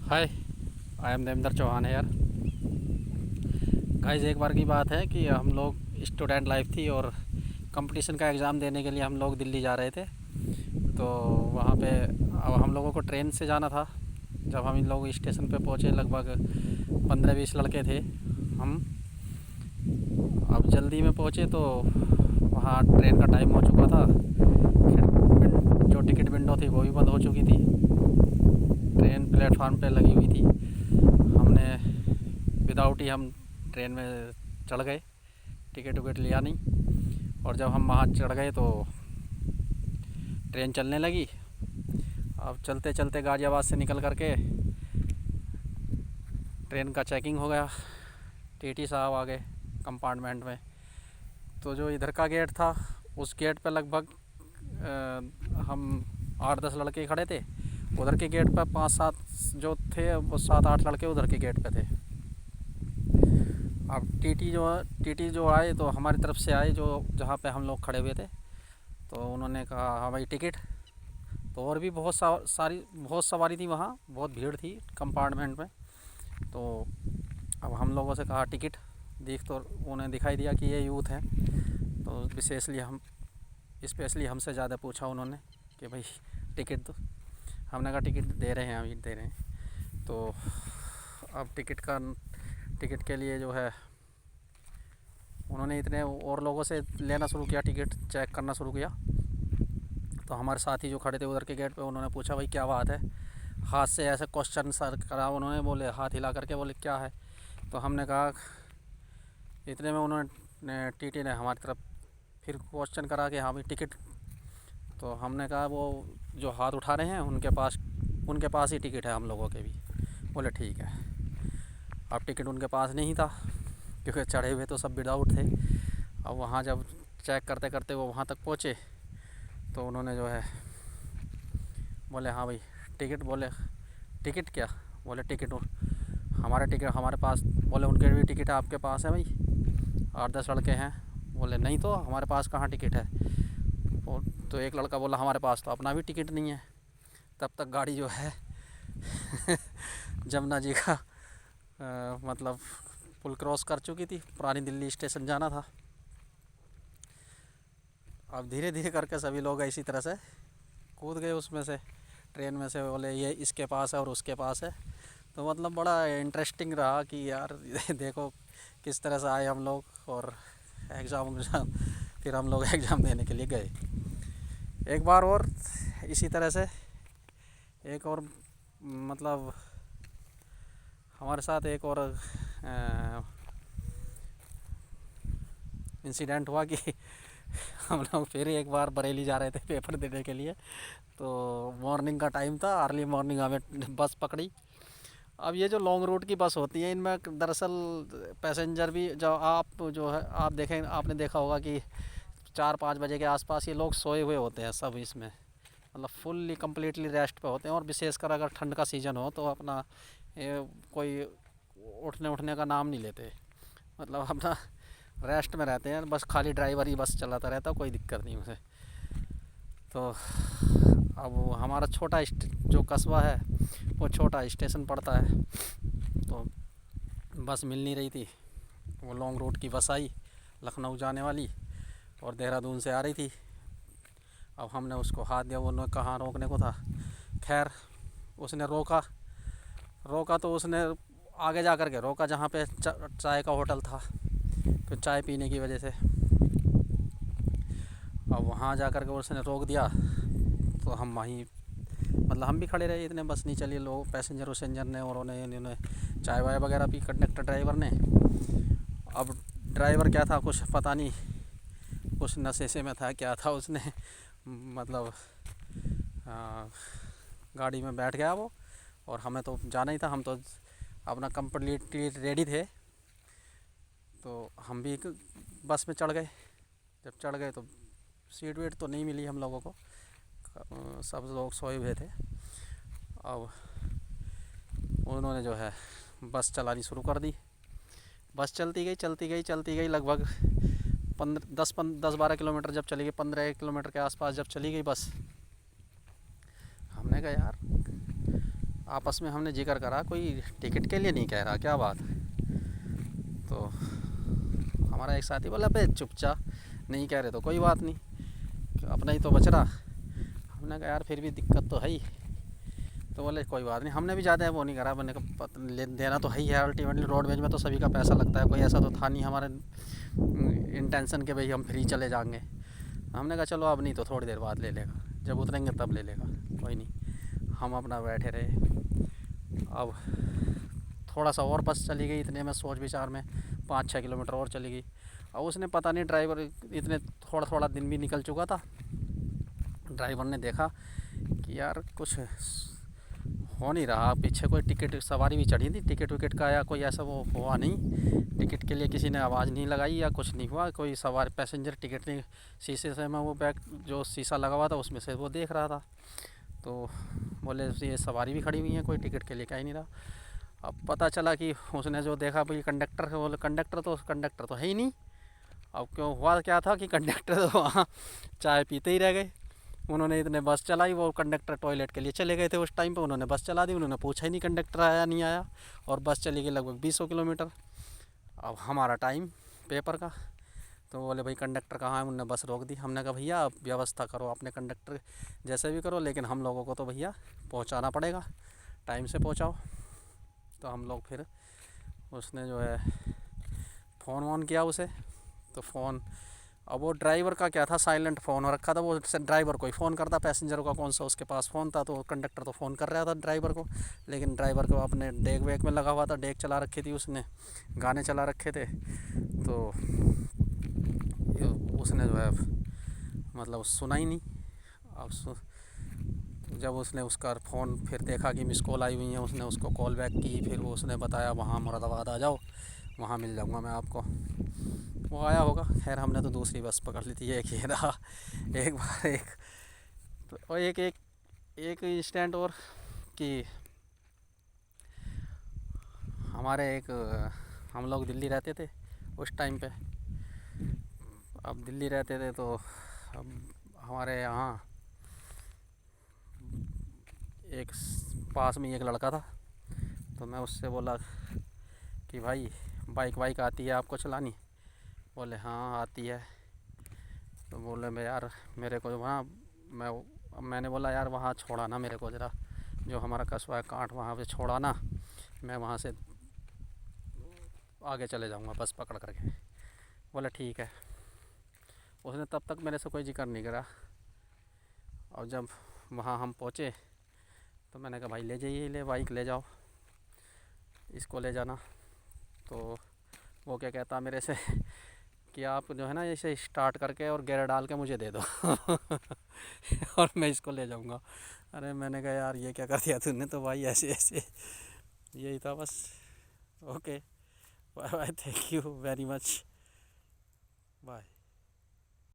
Hi, I am Devendra Chauhan है यार। Guys, एक बार की बात है कि हम लोग स्टूडेंट लाइफ थी और कंपटीशन का एग्ज़ाम देने के लिए हम लोग दिल्ली जा रहे थे। तो वहाँ पे अब हम लोगों को ट्रेन से जाना था। जब हम इन लोग स्टेशन पे पहुँचे, लगभग 15-20 लड़के थे हम। अब जल्दी में पहुँचे तो वहाँ ट्रेन का टाइम हो चुका था। जो टिकट विंडो थी वो भी बंद हो चुकी थी। ट्रेन प्लेटफार्म पे लगी हुई थी। हमने विदाउट ही हम ट्रेन में चढ़ गए, टिकट विकट लिया नहीं। और जब हम वहाँ चढ़ गए तो ट्रेन चलने लगी। अब चलते चलते गाज़ियाबाद से निकल करके ट्रेन का चेकिंग हो गया। टीटी साहब आ गए कंपार्टमेंट में। तो जो इधर का गेट था, उस गेट पे लगभग हम 8-10 लड़के खड़े थे। उधर के गेट पर 5-7 जो थे, वो 7-8 लड़के उधर के गेट पे थे। अब टीटी जो आए तो हमारी तरफ से आए, जो जहाँ पे हम लोग खड़े हुए थे। तो उन्होंने कहा हाँ भाई टिकट। तो और भी बहुत सवारी थी, वहाँ बहुत भीड़ थी कंपार्टमेंट में। तो अब हम लोगों से कहा टिकट। तो उन्हें दिखाई दिया कि ये यूथ हैं। तो स्पेशली हमसे ज़्यादा पूछा उन्होंने कि भाई टिकट दो। हमने कहा टिकट दे रहे हैं, अभी दे रहे हैं। तो अब टिकट के लिए जो है, उन्होंने इतने और लोगों से लेना शुरू किया, टिकट चेक करना शुरू किया। तो हमारे साथी जो खड़े थे उधर के गेट पे, उन्होंने पूछा भाई क्या बात है। हाथ से ऐसे क्वेश्चन सर करा उन्होंने, बोले हाथ हिला करके बोले क्या है। तो हमने कहा, इतने में उन्होंने टीटी ने हमारी तरफ फिर क्वेश्चन करा कि हाँ भाई टिकट। तो हमने कहा वो जो हाथ उठा रहे हैं उनके पास ही टिकट है हम लोगों के भी। बोले ठीक है। अब टिकट उनके पास नहीं था, क्योंकि चढ़े हुए तो सब विदाउट थे। अब वहाँ जब चेक करते करते वो वहाँ तक पहुँचे, तो उन्होंने जो है बोले हाँ भाई टिकट। बोले टिकट क्या? बोले टिकट हमारे टिकट हमारे पास। बोले उनके भी टिकट आपके पास है भाई? 8-10 लड़के हैं। बोले नहीं तो हमारे पास कहाँ टिकट है। तो एक लड़का बोला हमारे पास तो अपना भी टिकट नहीं है। तब तक गाड़ी जो है जमुना जी का मतलब पुल क्रॉस कर चुकी थी। पुरानी दिल्ली स्टेशन जाना था। अब धीरे धीरे करके सभी लोग इसी तरह से कूद गए उसमें से, ट्रेन में से। बोले ये इसके पास है और उसके पास है। तो मतलब बड़ा इंटरेस्टिंग रहा कि यार देखो किस तरह से आए हम लोग। और एग्ज़ाम फिर हम लोग एग्ज़ाम देने के लिए गए। एक बार और इसी तरह से एक और मतलब हमारे साथ एक और इंसिडेंट हुआ कि हम लोग फिर एक बार बरेली जा रहे थे पेपर देने के लिए। तो मॉर्निंग का टाइम था, अर्ली मॉर्निंग हमें बस पकड़ी। अब ये जो लॉन्ग रूट की बस होती है, इनमें दरअसल पैसेंजर भी जो है आप देखें, आपने देखा होगा कि 4-5 बजे के आसपास ये लोग सोए हुए होते हैं सब इसमें। मतलब फुल्ली कम्प्लीटली रेस्ट पे होते हैं। और विशेषकर अगर ठंड का सीज़न हो तो अपना कोई उठने का नाम नहीं लेते। मतलब अपना रेस्ट में रहते हैं। बस खाली ड्राइवर ही बस चलाता रहता, कोई दिक्कत नहीं उसे। तो अब हमारा जो कस्बा है वो छोटा स्टेशन पड़ता है। तो बस मिल नहीं रही थी। वो लॉन्ग रूट की बस आई, लखनऊ जाने वाली, और देहरादून से आ रही थी। अब हमने उसको हाथ दिया, वो कहाँ रोकने को था। खैर उसने रोका तो उसने आगे जा कर के रोका जहाँ पे चाय का होटल था। तो चाय पीने की वजह से अब वहाँ जा कर के उसने रोक दिया। तो हम वहीं मतलब हम भी खड़े रहे, इतने बस नहीं चली। लोग पैसेंजर ने और उन्होंने चाय वाय वगैरह पी, कंडक्टर ड्राइवर ने। अब ड्राइवर क्या था कुछ पता नहीं, कुछ नशे से में था क्या था उसने मतलब गाड़ी में बैठ गया वो। और हमें तो जाना ही था, हम तो अपना कंप्लीटली रेडी थे। तो हम भी बस में चढ़ गए। जब चढ़ गए तो सीट वीट तो नहीं मिली हम लोगों को, सब लोग सोए हुए थे। अब उन्होंने जो है बस चलानी शुरू कर दी। बस चलती गई लगभग 10-12 किलोमीटर जब चली गई, 15 किलोमीटर के आसपास जब चली गई बस। हमने कहा यार आपस में हमने जिक्र करा, कोई टिकट के लिए नहीं कह रहा, क्या बात। तो हमारा एक साथी बोला बे चुपचाप, नहीं कह रहे तो कोई बात नहीं, अपना ही तो बच रहा। हमने कहा यार फिर भी दिक्कत तो है ही। तो बोले कोई बात नहीं, हमने भी ज़्यादा वो नहीं करा, मैंने कहा देना तो है ही है, अल्टीमेटली रोडवेज में तो सभी का पैसा लगता है, कोई ऐसा तो था नहीं हमारे इंटेंशन के भाई हम फ्री चले जाएंगे। हमने कहा चलो अब नहीं तो थोड़ी देर बाद ले लेगा, जब उतरेंगे तब ले लेगा, कोई नहीं। हम अपना बैठे रहे। अब थोड़ा सा और बस चली गई, इतने में सोच विचार में 5-6 किलोमीटर और चली गई। अब उसने पता नहीं, ड्राइवर इतने थोड़ा थोड़ा दिन भी निकल चुका था, ड्राइवर ने देखा कि यार कुछ हो नहीं रहा, पीछे कोई टिकट सवारी भी चढ़ी थी, टिकट विकेट का या कोई ऐसा वो हुआ नहीं, टिकट के लिए किसी ने आवाज़ नहीं लगाई या कुछ नहीं हुआ, कोई सवारी पैसेंजर टिकट नहीं, शीशे से मैं वो बैग जो शीशा लगा हुआ था उसमें से वो देख रहा था। तो बोले ये सवारी भी खड़ी हुई है, कोई टिकट के लिए कह ही नहीं रहा। अब पता चला कि उसने जो देखा भाई कंडक्टर है, बोले कंडक्टर तो है ही नहीं। अब क्यों हुआ क्या था कि कंडक्टर तो वहाँ चाय पीते ही रह गए। उन्होंने इतने बस चलाई, वो कंडक्टर टॉयलेट के लिए चले गए थे उस टाइम पे, उन्होंने बस चला दी, उन्होंने पूछा ही नहीं कंडक्टर आया नहीं आया, और बस चली गई लगभग 200 किलोमीटर। अब हमारा टाइम पेपर का, तो बोले भाई कंडक्टर कहाँ है, उन्होंने बस रोक दी। हमने कहा भैया आप व्यवस्था करो अपने कंडक्टर जैसे भी करो, लेकिन हम लोगों को तो भैया पहुँचाना पड़ेगा, टाइम से पहुँचाओ। तो हम लोग फिर उसने जो है फ़ोन वोन किया उसे, तो फ़ोन, अब वो ड्राइवर का क्या था, साइलेंट फ़ोन हो रखा था, वो ड्राइवर को ही फ़ोन करता, पैसेंजर का कौन सा उसके पास फ़ोन था। तो कंडक्टर तो फ़ोन कर रहा था ड्राइवर को, लेकिन ड्राइवर को अपने डेक वेक में लगा हुआ था, डेक चला रखी थी उसने, गाने चला रखे थे। तो उसने जो है मतलब सुना ही नहीं। अब जब उसने उसका फ़ोन फिर देखा कि मिस कॉल आई हुई है, उसने उसको कॉल बैक की, फिर वो उसने बताया वहाँ मुरादाबाद आ जाओ, वहाँ मिल जाऊँगा मैं आपको। वो आया होगा, खैर हमने तो दूसरी बस पकड़ ली थी, एक ये रहा। एक बार एक तो और एक इंस्टेंट और कि हमारे एक हम लोग दिल्ली रहते थे उस टाइम पे। अब दिल्ली रहते थे तो अब हमारे यहाँ एक पास में एक लड़का था, तो मैं उससे बोला कि भाई बाइक वाइक आती है आपको चलानी? बोले हाँ आती है। तो बोले मैं यार मेरे को वहाँ मैंने बोला यार वहाँ छोड़ा ना मेरे को ज़रा, जो हमारा कस्बा है कांठ, वहाँ पे छोड़ा ना, मैं वहाँ से आगे चले जाऊँगा बस पकड़ करके। बोला ठीक है। उसने तब तक मेरे से कोई जिक्र नहीं करा, और जब वहाँ हम पहुँचे तो मैंने कहा भाई ले जाइए, ले बाइक ले जाओ, इसको ले जाना। तो वो क्या कहता मेरे से कि आप जो है ना इसे स्टार्ट करके और गियर डाल के मुझे दे दो और मैं इसको ले जाऊंगा। अरे मैंने कहा यार ये क्या कर दिया तूने, तो भाई ऐसे ऐसे यही था बस। Okay, bye bye, thank you very much, bye.